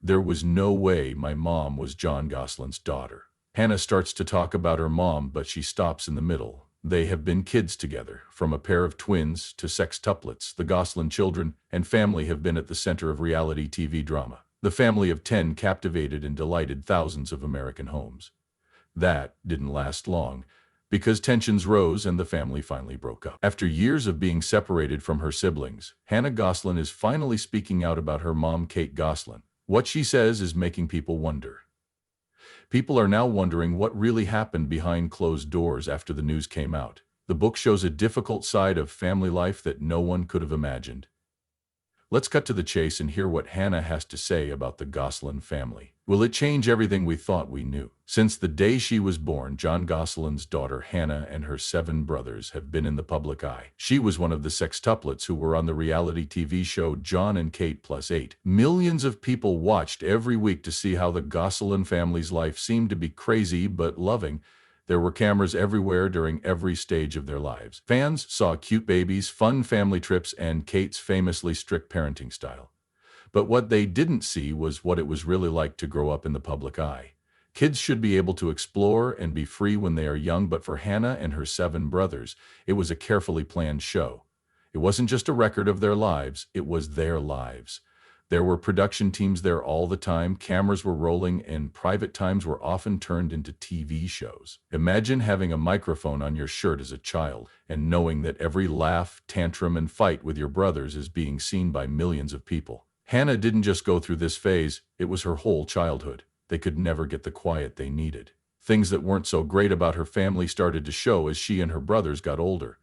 There was no way my mom was Jon Gosselin's daughter. Hannah starts to talk about her mom, but she stops in the middle. They have been kids together, from a pair of twins to sextuplets. The Gosselin children and family have been at the center of reality TV drama. The family of 10 captivated and delighted thousands of American homes. That didn't last long, because tensions rose and the family finally broke up. After years of being separated from her siblings, Hannah Gosselin is finally speaking out about her mom, Kate Gosselin. What she says is making people wonder. People are now wondering what really happened behind closed doors after the news came out. The book shows a difficult side of family life that no one could have imagined. Let's cut to the chase and hear what Hannah has to say about the Gosselin family. Will it change everything we thought we knew? Since the day she was born, Jon Gosselin's daughter Hannah and her 7 brothers have been in the public eye. She was one of the sextuplets who were on the reality TV show Jon and Kate Plus 8. Millions of people watched every week to see how the Gosselin family's life seemed to be crazy but loving. There were cameras everywhere during every stage of their lives. Fans saw cute babies, fun family trips, and Kate's famously strict parenting style. But what they didn't see was what it was really like to grow up in the public eye. Kids should be able to explore and be free when they are young, but for Hannah and her 7 brothers, it was a carefully planned show. It wasn't just a record of their lives, it was their lives. There were production teams there all the time, cameras were rolling, and private times were often turned into TV shows. Imagine having a microphone on your shirt as a child and knowing that every laugh, tantrum, and fight with your brothers is being seen by millions of people. Hannah didn't just go through this phase, it was her whole childhood. They could never get the quiet they needed. Things that weren't so great about her family started to show as she and her brothers got older.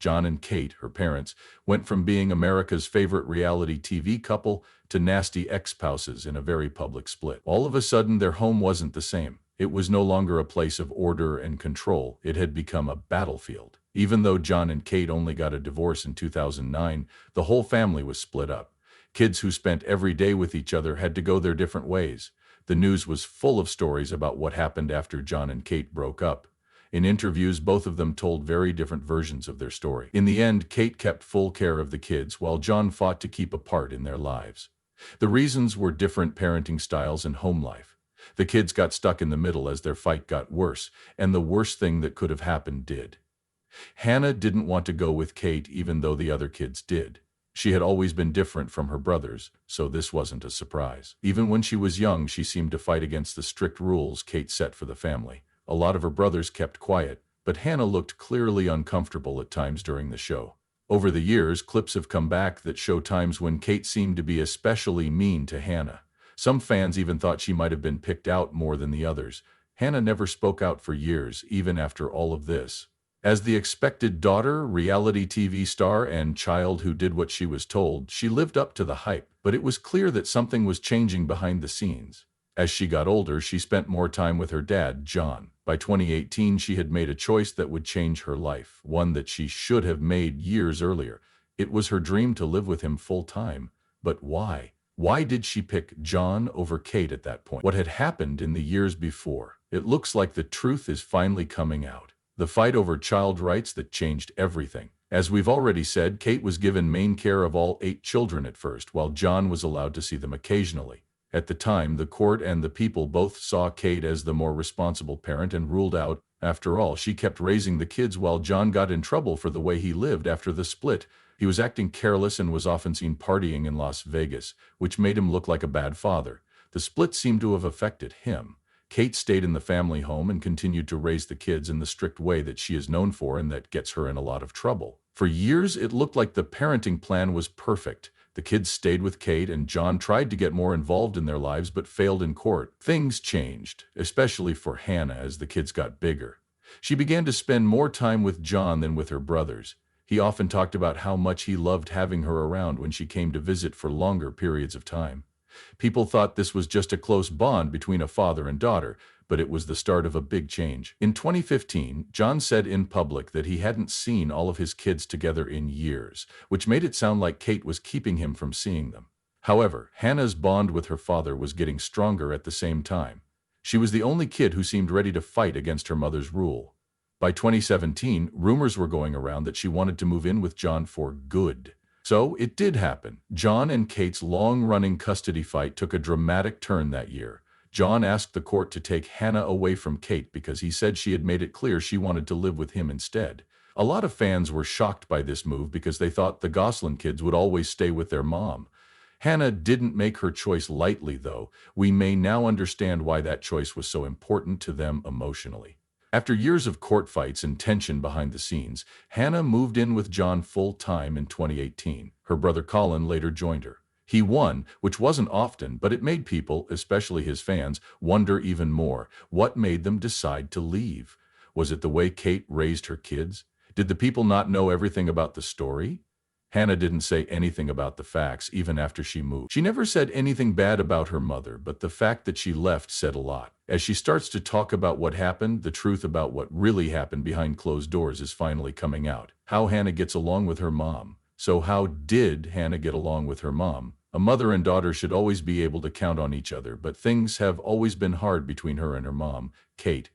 Jon and Kate, her parents, went from being America's favorite reality TV couple to nasty ex-spouses in a very public split. All of a sudden, their home wasn't the same. It was no longer a place of order and control. It had become a battlefield. Even though Jon and Kate only got a divorce in 2009, the whole family was split up. Kids who spent every day with each other had to go their different ways. The news was full of stories about what happened after Jon and Kate broke up. In interviews, both of them told very different versions of their story. In the end, Kate kept full care of the kids, while Jon fought to keep a part in their lives. The reasons were different parenting styles and home life. The kids got stuck in the middle as their fight got worse, and the worst thing that could have happened did. Hannah didn't want to go with Kate even though the other kids did. She had always been different from her brothers, so this wasn't a surprise. Even when she was young, she seemed to fight against the strict rules Kate set for the family. A lot of her brothers kept quiet, but Hannah looked clearly uncomfortable at times during the show. Over the years, clips have come back that show times when Kate seemed to be especially mean to Hannah. Some fans even thought she might have been picked out more than the others. Hannah never spoke out for years, even after all of this. As the expected daughter, reality TV star, and child who did what she was told, she lived up to the hype, but it was clear that something was changing behind the scenes. As she got older, she spent more time with her dad, Jon. By 2018, she had made a choice that would change her life, one that she should have made years earlier. It was her dream to live with him full-time. But why? Why did she pick Jon over Kate at that point? What had happened in the years before? It looks like the truth is finally coming out. The fight over child rights that changed everything. As we've already said, Kate was given main care of all 8 children at first, while Jon was allowed to see them occasionally. At the time, the court and the people both saw Kate as the more responsible parent and ruled out. After all, she kept raising the kids while Jon got in trouble for the way he lived after the split. He was acting careless and was often seen partying in Las Vegas, which made him look like a bad father. The split seemed to have affected him. Kate stayed in the family home and continued to raise the kids in the strict way that she is known for and that gets her in a lot of trouble. For years, it looked like the parenting plan was perfect. The kids stayed with Kate, and Jon tried to get more involved in their lives but failed in court. Things changed, especially for Hannah as the kids got bigger. She began to spend more time with Jon than with her brothers. He often talked about how much he loved having her around when she came to visit for longer periods of time. People thought this was just a close bond between a father and daughter, but it was the start of a big change. In 2015, Jon said in public that he hadn't seen all of his kids together in years, which made it sound like Kate was keeping him from seeing them. However, Hannah's bond with her father was getting stronger at the same time. She was the only kid who seemed ready to fight against her mother's rule. By 2017, rumors were going around that she wanted to move in with Jon for good. So it did happen. Jon and Kate's long-running custody fight took a dramatic turn that year. Jon asked the court to take Hannah away from Kate because he said she had made it clear she wanted to live with him instead. A lot of fans were shocked by this move because they thought the Gosselin kids would always stay with their mom. Hannah didn't make her choice lightly, though. We may now understand why that choice was so important to them emotionally. After years of court fights and tension behind the scenes, Hannah moved in with Jon full-time in 2018. Her brother Colin later joined her. He won, which wasn't often, but it made people, especially his fans, wonder even more. What made them decide to leave? Was it the way Kate raised her kids? Did the people not know everything about the story? Hannah didn't say anything about the facts even after she moved. She never said anything bad about her mother, but the fact that she left said a lot. As she starts to talk about what happened, the truth about what really happened behind closed doors is finally coming out. How Hannah gets along with her mom. So how did Hannah get along with her mom? A mother and daughter should always be able to count on each other, but things have always been hard between her and her mom, Kate.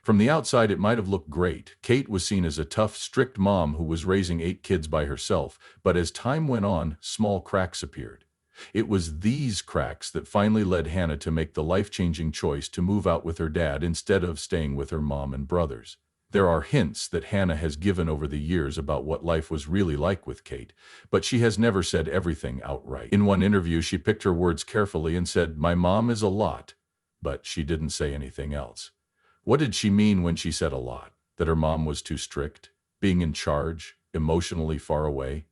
From the outside, it might have looked great. Kate was seen as a tough, strict mom who was raising 8 kids by herself, but as time went on, small cracks appeared. It was these cracks that finally led Hannah to make the life-changing choice to move out with her dad instead of staying with her mom and brothers. There are hints that Hannah has given over the years about what life was really like with Kate, but she has never said everything outright. In one interview, she picked her words carefully and said, "My mom is a lot," but she didn't say anything else. What did she mean when she said a lot? That her mom was too strict, being in charge, emotionally far away?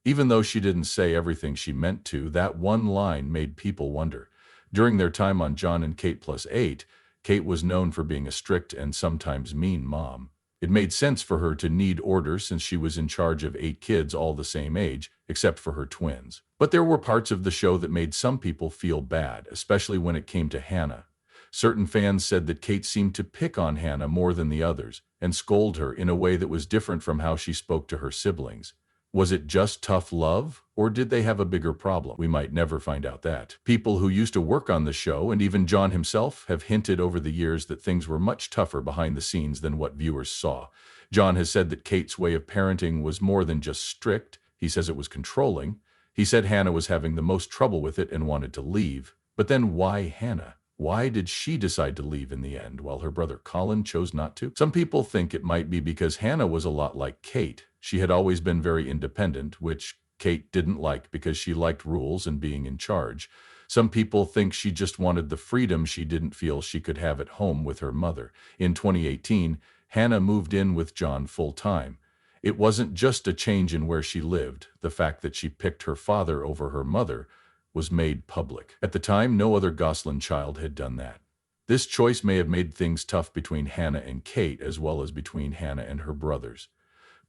Even though she didn't say everything she meant to, that one line made people wonder. During their time on Jon and Kate Plus 8, Kate was known for being a strict and sometimes mean mom. It made sense for her to need order since she was in charge of 8 kids all the same age, except for her twins. But there were parts of the show that made some people feel bad, especially when it came to Hannah. Certain fans said that Kate seemed to pick on Hannah more than the others, and scold her in a way that was different from how she spoke to her siblings. Was it just tough love, or did they have a bigger problem? We might never find out that. People who used to work on the show, and even Jon himself, have hinted over the years that things were much tougher behind the scenes than what viewers saw. Jon has said that Kate's way of parenting was more than just strict. He says it was controlling. He said Hannah was having the most trouble with it and wanted to leave. But then why Hannah? Why did she decide to leave in the end, while her brother Colin chose not to? Some people think it might be because Hannah was a lot like Kate. She had always been very independent, which Kate didn't like because she liked rules and being in charge. Some people think she just wanted the freedom she didn't feel she could have at home with her mother. In 2018, Hannah moved in with Jon full-time. It wasn't just a change in where she lived. The fact that she picked her father over her mother was made public. At the time, no other Gosselin child had done that. This choice may have made things tough between Hannah and Kate, as well as between Hannah and her brothers.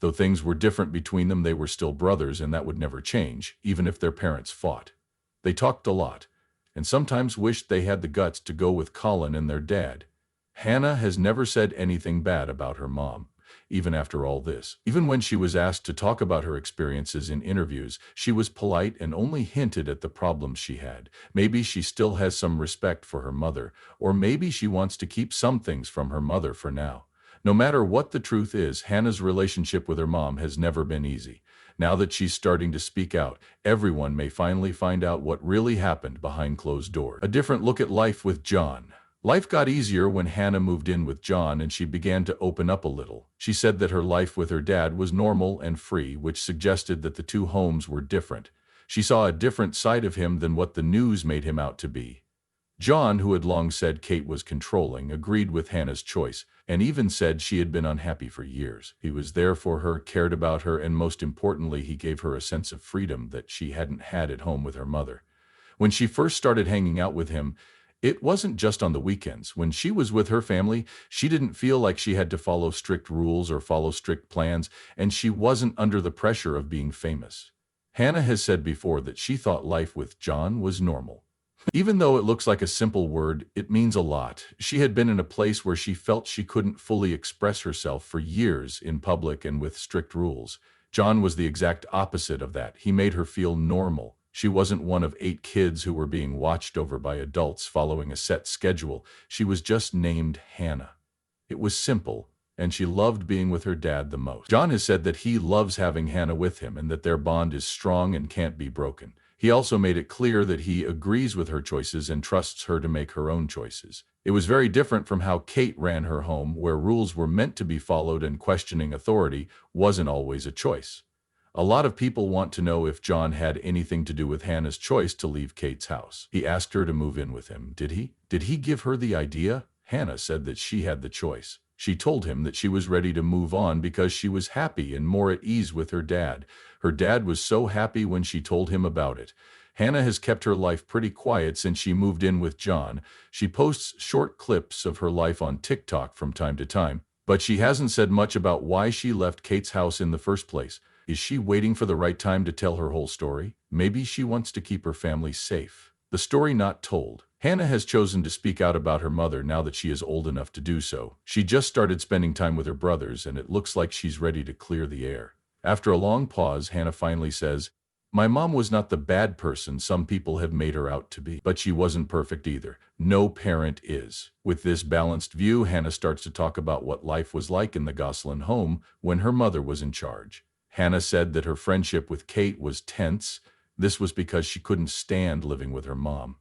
Though things were different between them, they were still brothers, and that would never change, even if their parents fought. They talked a lot, and sometimes wished they had the guts to go with Colin and their dad. Hannah has never said anything bad about her mom, even after all this. Even when she was asked to talk about her experiences in interviews, she was polite and only hinted at the problems she had. Maybe she still has some respect for her mother, or maybe she wants to keep some things from her mother for now. No matter what the truth is, Hannah's relationship with her mom has never been easy. Now that she's starting to speak out, everyone may finally find out what really happened behind closed doors. A different look at life with Jon. Life got easier when Hannah moved in with Jon and she began to open up a little. She said that her life with her dad was normal and free, which suggested that the two homes were different. She saw a different side of him than what the news made him out to be. Jon, who had long said Kate was controlling, agreed with Hannah's choice, and even said she had been unhappy for years. He was there for her, cared about her, and most importantly, he gave her a sense of freedom that she hadn't had at home with her mother. When she first started hanging out with him, it wasn't just on the weekends. When she was with her family, she didn't feel like she had to follow strict rules or follow strict plans, and she wasn't under the pressure of being famous. Hannah has said before that she thought life with Jon was normal. Even though it looks like a simple word, it means a lot. She had been in a place where she felt she couldn't fully express herself for years in public and with strict rules. Jon was the exact opposite of that. He made her feel normal. She wasn't one of 8 kids who were being watched over by adults following a set schedule. She was just named Hannah. It was simple and she loved being with her dad the most. Jon has said that he loves having Hannah with him and that their bond is strong and can't be broken. He also made it clear that he agrees with her choices and trusts her to make her own choices. It was very different from how Kate ran her home, where rules were meant to be followed and questioning authority wasn't always a choice. A lot of people want to know if Jon had anything to do with Hannah's choice to leave Kate's house. He asked her to move in with him, did he? Did he give her the idea? Hannah said that she had the choice. She told him that she was ready to move on because she was happy and more at ease with her dad. Her dad was so happy when she told him about it. Hannah has kept her life pretty quiet since she moved in with Jon. She posts short clips of her life on TikTok from time to time, but she hasn't said much about why she left Kate's house in the first place. Is she waiting for the right time to tell her whole story? Maybe she wants to keep her family safe. The story not told. Hannah has chosen to speak out about her mother now that she is old enough to do so. She just started spending time with her brothers, and it looks like she's ready to clear the air. After a long pause, Hannah finally says, "My mom was not the bad person some people have made her out to be, but she wasn't perfect either. No parent is." With this balanced view, Hannah starts to talk about what life was like in the Gosselin home when her mother was in charge. Hannah said that her friendship with Kate was tense. This was because she couldn't stand living with her mom.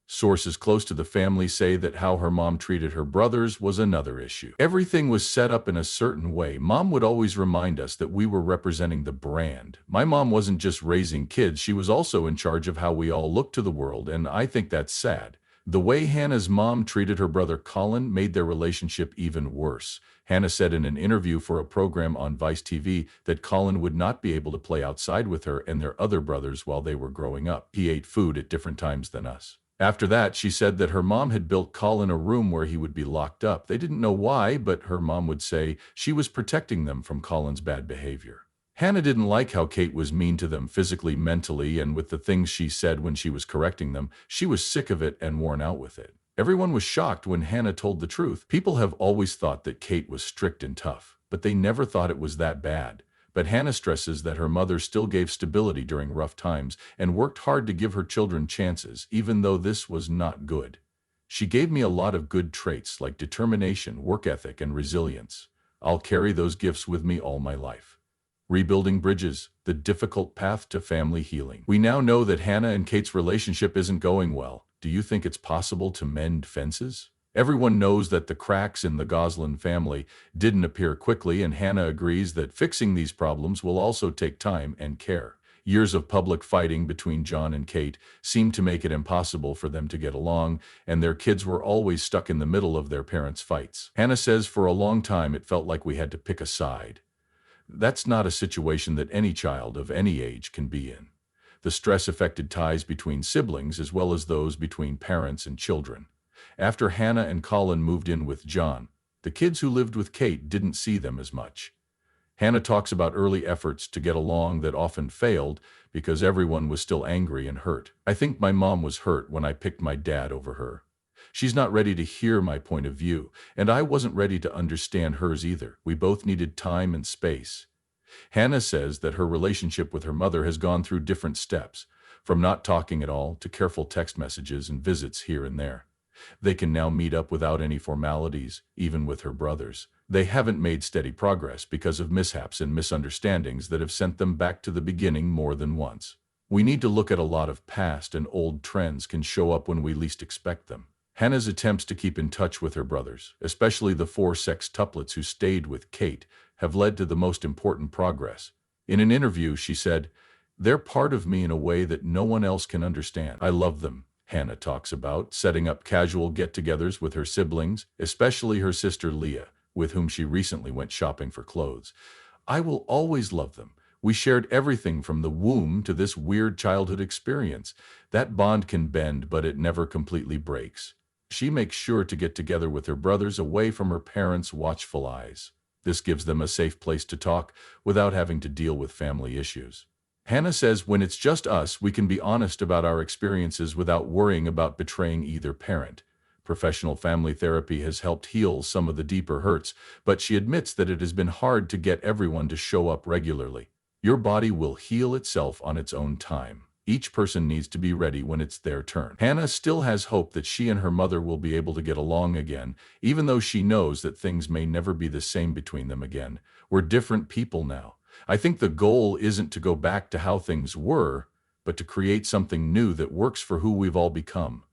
Sources close to the family say that how her mom treated her brothers was another issue. Everything was set up in a certain way. Mom would always remind us that we were representing the brand. My mom wasn't just raising kids, she was also in charge of how we all look to the world, and I think that's sad. The way Hannah's mom treated her brother Colin made their relationship even worse. Hannah said in an interview for a program on Vice TV that Colin would not be able to play outside with her and their other brothers while they were growing up. He ate food at different times than us. After that, she said that her mom had built Colin a room where he would be locked up. They didn't know why, but her mom would say she was protecting them from Colin's bad behavior. Hannah didn't like how Kate was mean to them physically, mentally, and with the things she said when she was correcting them. She was sick of it and worn out with it. Everyone was shocked when Hannah told the truth. People have always thought that Kate was strict and tough, but they never thought it was that bad. But Hannah stresses that her mother still gave stability during rough times and worked hard to give her children chances, even though this was not good. She gave me a lot of good traits like determination, work ethic, and resilience. I'll carry those gifts with me all my life. Rebuilding bridges, the difficult path to family healing. We now know that Hannah and Kate's relationship isn't going well. Do you think it's possible to mend fences? Everyone knows that the cracks in the Gosselin family didn't appear quickly, and Hannah agrees that fixing these problems will also take time and care. Years of public fighting between Jon and Kate seemed to make it impossible for them to get along, and their kids were always stuck in the middle of their parents' fights. Hannah says for a long time it felt like we had to pick a side. That's not a situation that any child of any age can be in. The stress affected ties between siblings as well as those between parents and children. After Hannah and Colin moved in with Jon, the kids who lived with Kate didn't see them as much. Hannah talks about early efforts to get along that often failed because everyone was still angry and hurt. I think my mom was hurt when I picked my dad over her. She's not ready to hear my point of view, and I wasn't ready to understand hers either. We both needed time and space. Hannah says that her relationship with her mother has gone through different steps, from not talking at all to careful text messages and visits here and there. They can now meet up without any formalities, even with her brothers. They haven't made steady progress because of mishaps and misunderstandings that have sent them back to the beginning more than once. We need to look at a lot of past and old trends can show up when we least expect them. Hannah's attempts to keep in touch with her brothers, especially the 4 sextuplets who stayed with Kate, have led to the most important progress. In an interview, she said, "They're part of me in a way that no one else can understand. I love them." Hannah talks about setting up casual get-togethers with her siblings, especially her sister Leah, with whom she recently went shopping for clothes. "I will always love them. We shared everything from the womb to this weird childhood experience. That bond can bend, but it never completely breaks." She makes sure to get together with her brothers away from her parents' watchful eyes. This gives them a safe place to talk without having to deal with family issues. Hannah says when it's just us, we can be honest about our experiences without worrying about betraying either parent. Professional family therapy has helped heal some of the deeper hurts, but she admits that it has been hard to get everyone to show up regularly. Your body will heal itself on its own time. Each person needs to be ready when it's their turn. Hannah still has hope that she and her mother will be able to get along again, even though she knows that things may never be the same between them again. We're different people now. I think the goal isn't to go back to how things were, but to create something new that works for who we've all become.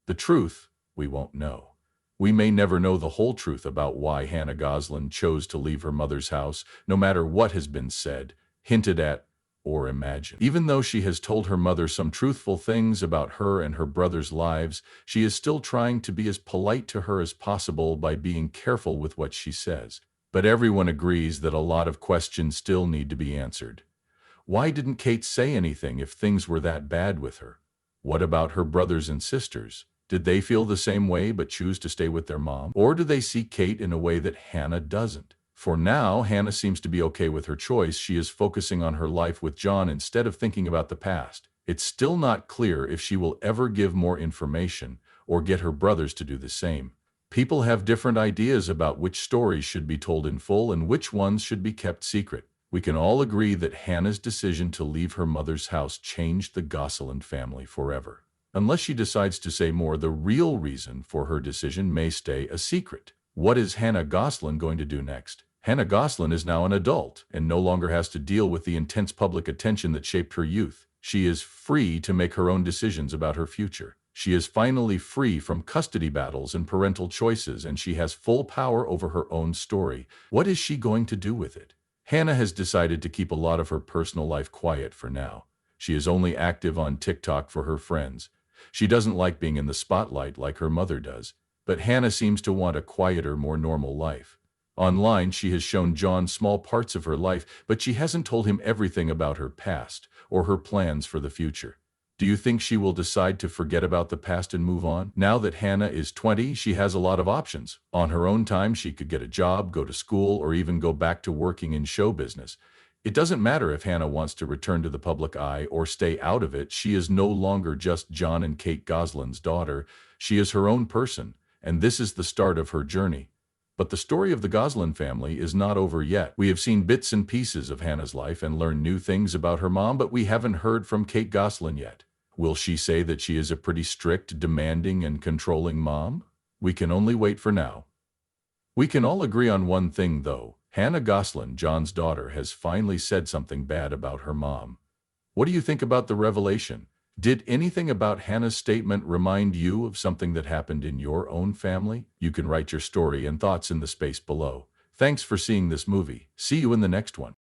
The truth, we won't know. We may never know the whole truth about why Hannah Gosselin chose to leave her mother's house, no matter what has been said, hinted at, or imagined. Even though she has told her mother some truthful things about her and her brother's lives, she is still trying to be as polite to her as possible by being careful with what she says. But everyone agrees that a lot of questions still need to be answered. Why didn't Kate say anything if things were that bad with her? What about her brothers and sisters? Did they feel the same way but choose to stay with their mom? Or do they see Kate in a way that Hannah doesn't? For now, Hannah seems to be okay with her choice. She is focusing on her life with Jon instead of thinking about the past. It's still not clear if she will ever give more information or get her brothers to do the same. People have different ideas about which stories should be told in full and which ones should be kept secret. We can all agree that Hannah's decision to leave her mother's house changed the Gosselin family forever. Unless she decides to say more, the real reason for her decision may stay a secret. What is Hannah Gosselin going to do next? Hannah Gosselin is now an adult and no longer has to deal with the intense public attention that shaped her youth. She is free to make her own decisions about her future. She is finally free from custody battles and parental choices, and she has full power over her own story. What is she going to do with it? Hannah has decided to keep a lot of her personal life quiet for now. She is only active on TikTok for her friends. She doesn't like being in the spotlight like her mother does, but Hannah seems to want a quieter, more normal life. Online, she has shown Jon small parts of her life, but she hasn't told him everything about her past or her plans for the future. Do you think she will decide to forget about the past and move on? Now that Hannah is 20, she has a lot of options. On her own time, she could get a job, go to school, or even go back to working in show business. It doesn't matter if Hannah wants to return to the public eye or stay out of it. She is no longer just Jon and Kate Gosselin's daughter. She is her own person, and this is the start of her journey. But the story of the Gosselin family is not over yet. We have seen bits and pieces of Hannah's life and learned new things about her mom, but we haven't heard from Kate Gosselin yet. Will she say that she is a pretty strict, demanding, and controlling mom? We can only wait for now. We can all agree on one thing, though. Hannah Gosselin, Jon's daughter, has finally said something bad about her mom. What do you think about the revelation? Did anything about Hannah's statement remind you of something that happened in your own family? You can write your story and thoughts in the space below. Thanks for seeing this movie. See you in the next one.